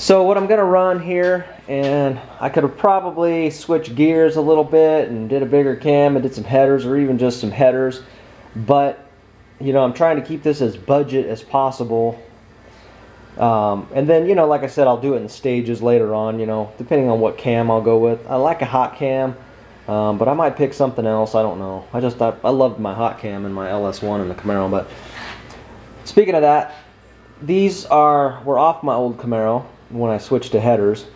So what I'm going to run here, and I could have probably switched gears a little bit and did a bigger cam and did some headers, or even just some headers, but you know, I'm trying to keep this as budget as possible. And then, you know, like I said, I'll do it in stages later on, you know, depending on what cam I'll go with. I like a hot cam, but I might pick something else. I don't know. I loved my hot cam in my LS1 in the Camaro. But speaking of that, these were off my old Camaro when I switched to headers,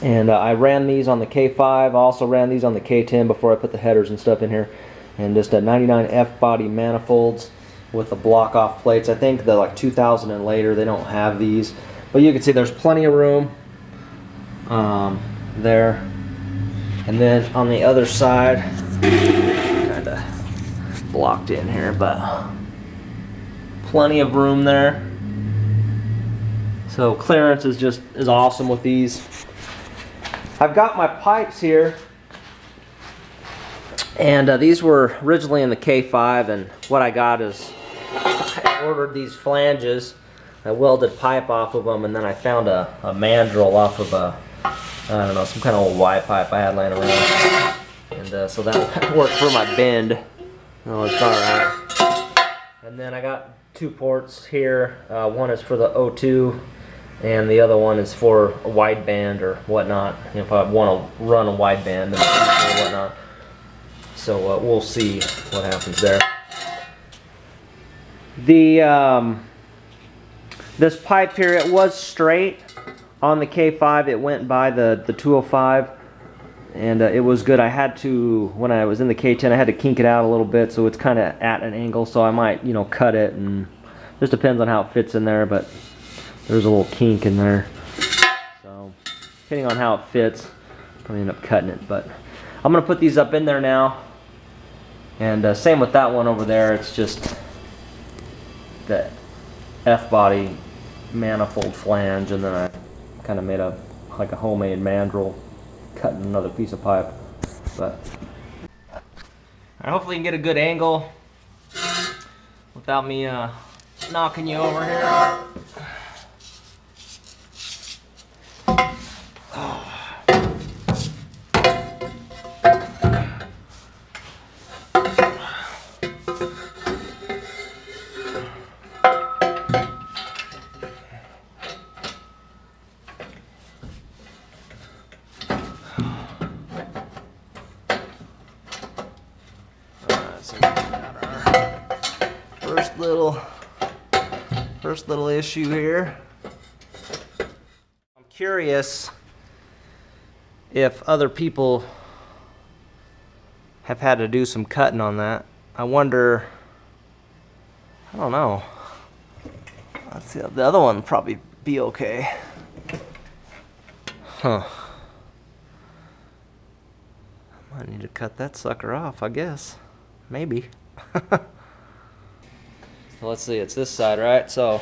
and I ran these on the K5. I also ran these on the K10 before I put the headers and stuff in here, and just a 99 F body manifolds with the block off plates. I think the like 2000 and later they don't have these, but you can see there's plenty of room there. And then on the other side, kind of blocked in here, but plenty of room there. So clearance is awesome with these. I've got my pipes here, and these were originally in the K5, and what I got is I ordered these flanges. I welded pipe off of them, and then I found a mandrel off of I don't know, some kind of old Y pipe I had laying around, and so that worked for my bend. Oh, it's alright. And then I got two ports here. One is for the O2, and the other one is for a wideband or whatnot. You know, if I want to run a wideband or whatnot. So we'll see what happens there. This pipe here, it was straight on the K5. It went by the 205, and it was good. I had to, when I was in the K10, I had to kink it out a little bit, so it's kind of at an angle. So I might, you know, cut it, and just depends on how it fits in there. But there's a little kink in there, so depending on how it fits, I'll probably end up cutting it. But I'm gonna put these up in there now, and same with that one over there. It's just the F body manifold flange, and then I kind of made like a homemade mandrel, cutting another piece of pipe. But hopefully you can get a good angle without me knocking you over here. First little issue here. I'm curious if other people have had to do some cutting on that. I wonder, I don't know. Let's see, the other one will probably be okay. Huh. I might need to cut that sucker off, I guess. Maybe. So let's see, it's this side, right? So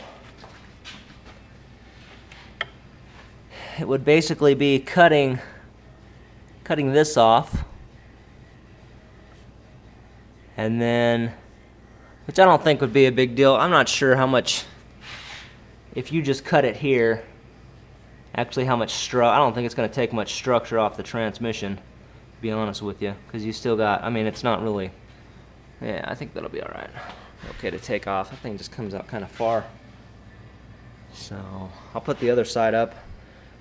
it would basically be cutting this off, and then, which I don't think would be a big deal. I'm not sure how much, if you just cut it here, actually how much I don't think it's going to take much structure off the transmission, to be honest with you, because you still got, I mean, it's not really, yeah, I think that'll be alright. Okay to take off. That thing just comes out kind of far. So I'll put the other side up.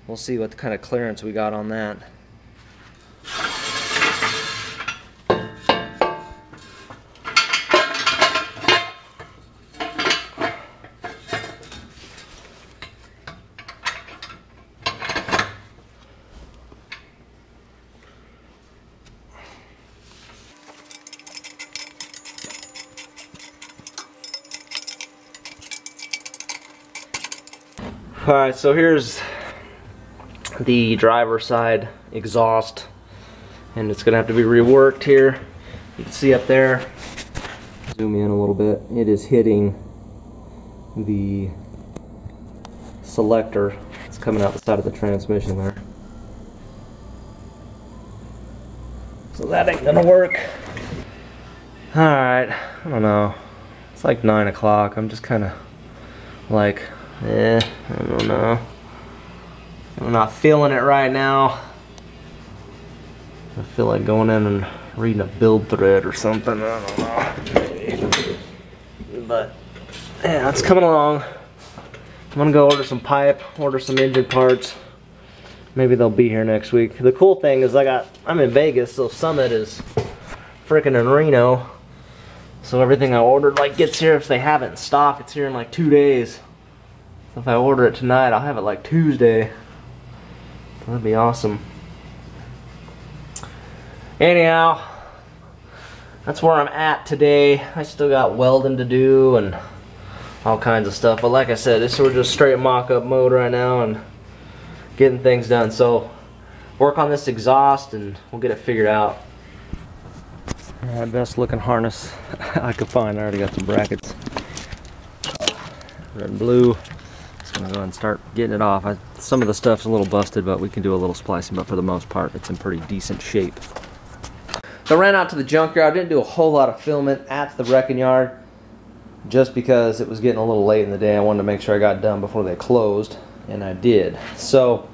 We'll see what kind of clearance we got on that. Alright, so here's the driver's side exhaust, and it's gonna have to be reworked here. You can see up there, zoom in a little bit, it is hitting the selector. It's coming out the side of the transmission there. So that ain't gonna work. Alright, I don't know. It's like 9 o'clock. I'm just kinda like, I don't know. I'm not feeling it right now. I feel like going in and reading a build thread or something. I don't know. Maybe. But yeah, it's coming along. I'm gonna go order some pipe, order some engine parts. Maybe they'll be here next week. The cool thing is I'm in Vegas, so Summit is freaking in Reno. So everything I ordered gets here. If they have it in stock, it's here in like 2 days. So if I order it tonight, I'll have it like Tuesday. That'd be awesome. Anyhow, that's where I'm at today. I still got welding to do and all kinds of stuff. But like I said, we're just straight mock-up mode right now and getting things done. So work on this exhaust and we'll get it figured out. Alright, best looking harness I could find. I already got some brackets. Red and blue. Just gonna go ahead and start getting it off. Some of the stuff's a little busted, but we can do a little splicing, but for the most part it's in pretty decent shape. So I ran out to the junkyard. I didn't do a whole lot of filming at the wrecking yard just because it was getting a little late in the day. I wanted to make sure I got done before they closed, and I did. So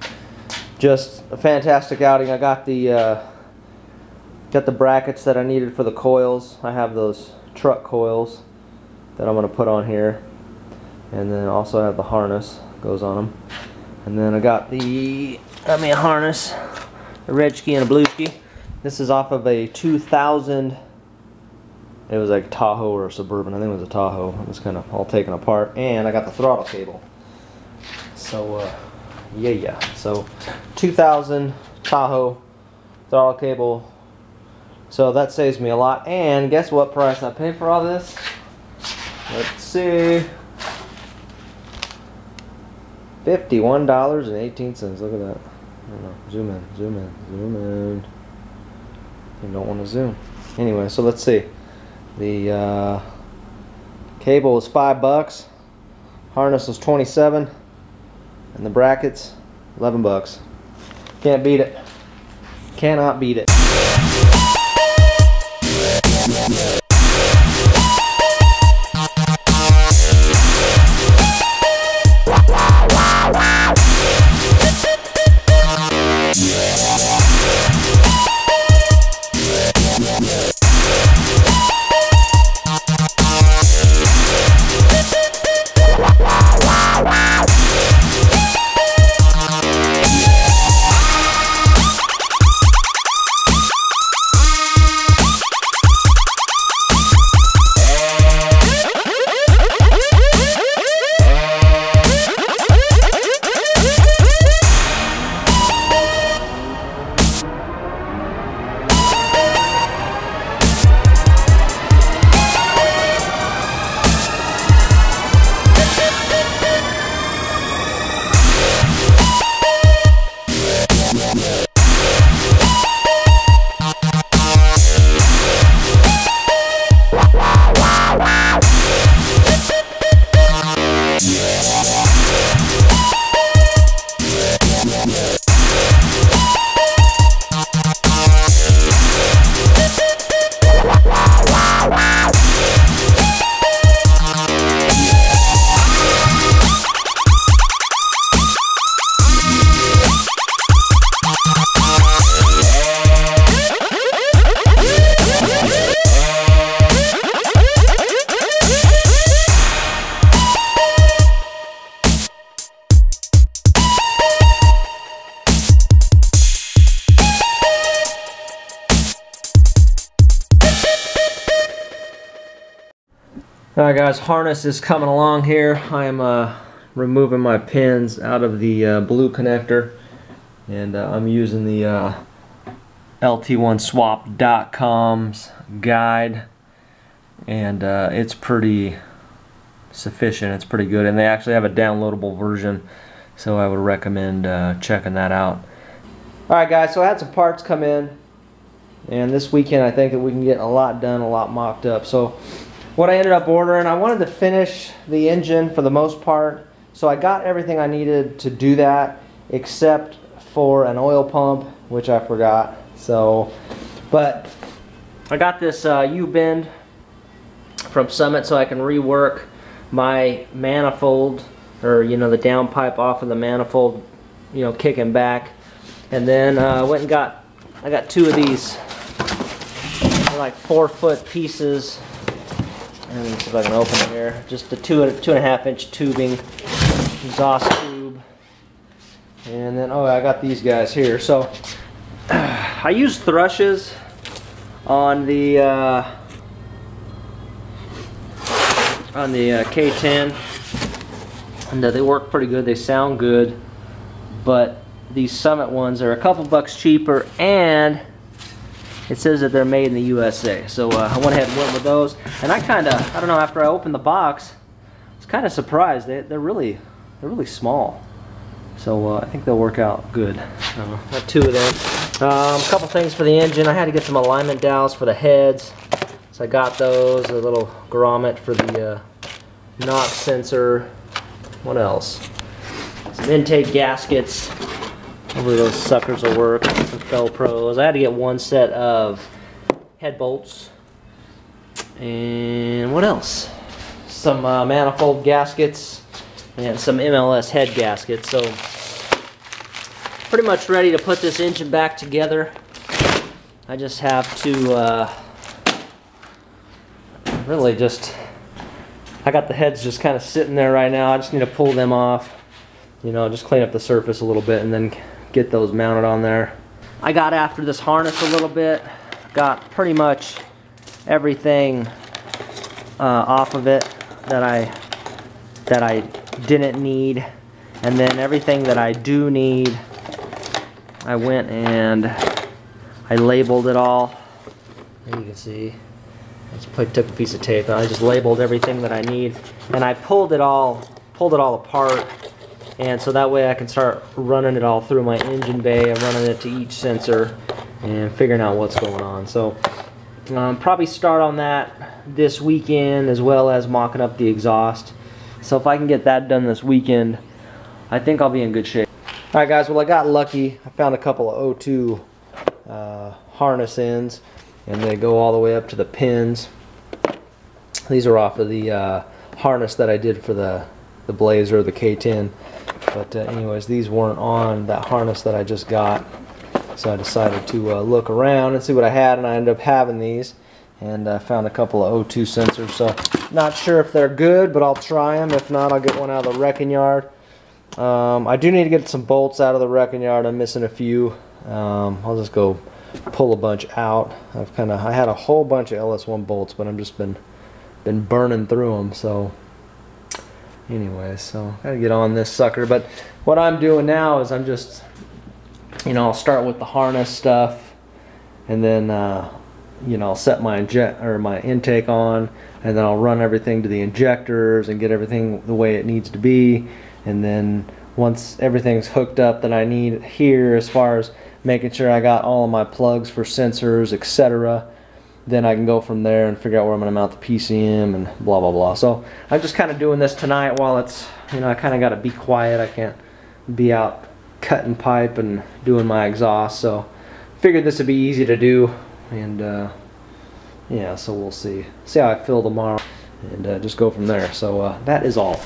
just a fantastic outing. I got the brackets that I needed for the coils. I have those truck coils that I'm going to put on here, and then also I have the harness goes on them. And then I got me a harness, a red ski and a blue ski. This is off of a 2000. It was like Tahoe or a Suburban. I think it was a Tahoe. It was kind of all taken apart, and I got the throttle cable. So yeah. So 2000 Tahoe throttle cable. So that saves me a lot. And guess what price I paid for all this? Let's see. $51.18. Look at that. I don't know. Zoom in. You don't want to zoom. Anyway, so let's see. The cable was $5. Harness was $27. And the brackets, $11. Can't beat it. Cannot beat it. Alright guys, harness is coming along here. I am removing my pins out of the blue connector, and I'm using the LT1swap.com's guide, and it's pretty sufficient. It's pretty good, and they actually have a downloadable version, so I would recommend checking that out. Alright guys, so I had some parts come in, and this weekend I think that we can get a lot done, a lot mocked up. So what I ended up ordering, I wanted to finish the engine for the most part, so I got everything I needed to do that except for an oil pump, which I forgot. So, but I got this U-bend from Summit so I can rework my manifold, or the downpipe off of the manifold you know, kicking back. And then I got two of these. They're like 4-foot pieces. And let's see if I can open it here. Just the 2.5 inch tubing, exhaust tube. And then, oh, I got these guys here. So I use thrushes on the K10, and they work pretty good. They sound good, but these Summit ones are a couple bucks cheaper, and it says that they're made in the USA. So I went ahead and went with those. And I don't know, after I opened the box, I was kind of surprised. They're really small. So I think they'll work out good. Got two of them. A couple things for the engine. I had to get some alignment dowels for the heads. So I got those, a little grommet for the knock sensor. What else? Some intake gaskets. Hopefully those suckers will work. Some Velcros. I had to get one set of head bolts. And what else? Some manifold gaskets and some MLS head gaskets. So pretty much ready to put this engine back together. I just have to really just, I got the heads just kind of sitting there right now. I just need to pull them off, you know, just clean up the surface a little bit and then get those mounted on there. I got after this harness a little bit, got pretty much everything off of it that I didn't need, and then everything that I do need, I went and I labeled it all. There you can see. I just took a piece of tape and I just labeled everything that I need, and I pulled it all apart, and so that way I can start running it all through my engine bay and running it to each sensor and figuring out what's going on. So probably start on that this weekend, as well as mocking up the exhaust. So if I can get that done this weekend, I think I'll be in good shape. Alright guys, well I got lucky. I found a couple of O2 harness ends, and they go all the way up to the pins. These are off of the harness that I did for the Blazer, the K10. But anyways, these weren't on that harness that I just got. So I decided to look around and see what I had, and I ended up having these. And I found a couple of O2 sensors. So not sure if they're good, but I'll try them. If not, I'll get one out of the wrecking yard. I do need to get some bolts out of the wrecking yard. I'm missing a few. I'll just go pull a bunch out. I had a whole bunch of LS1 bolts, but I've just been burning through them. So anyways, so gotta get on this sucker. But what I'm doing now is I'm just, you know, I'll start with the harness stuff, and then you know, I'll set my intake on, and then I'll run everything to the injectors and get everything the way it needs to be. And then once everything's hooked up that I need here, as far as making sure I got all of my plugs for sensors, etc., then I can go from there and figure out where I'm going to mount the PCM and blah blah blah. So I'm just kind of doing this tonight while it's, you know, I kind of got to be quiet. I can't be out cutting pipe and doing my exhaust. So figured this would be easy to do, and yeah, so we'll see how I feel tomorrow, and just go from there. So that is all.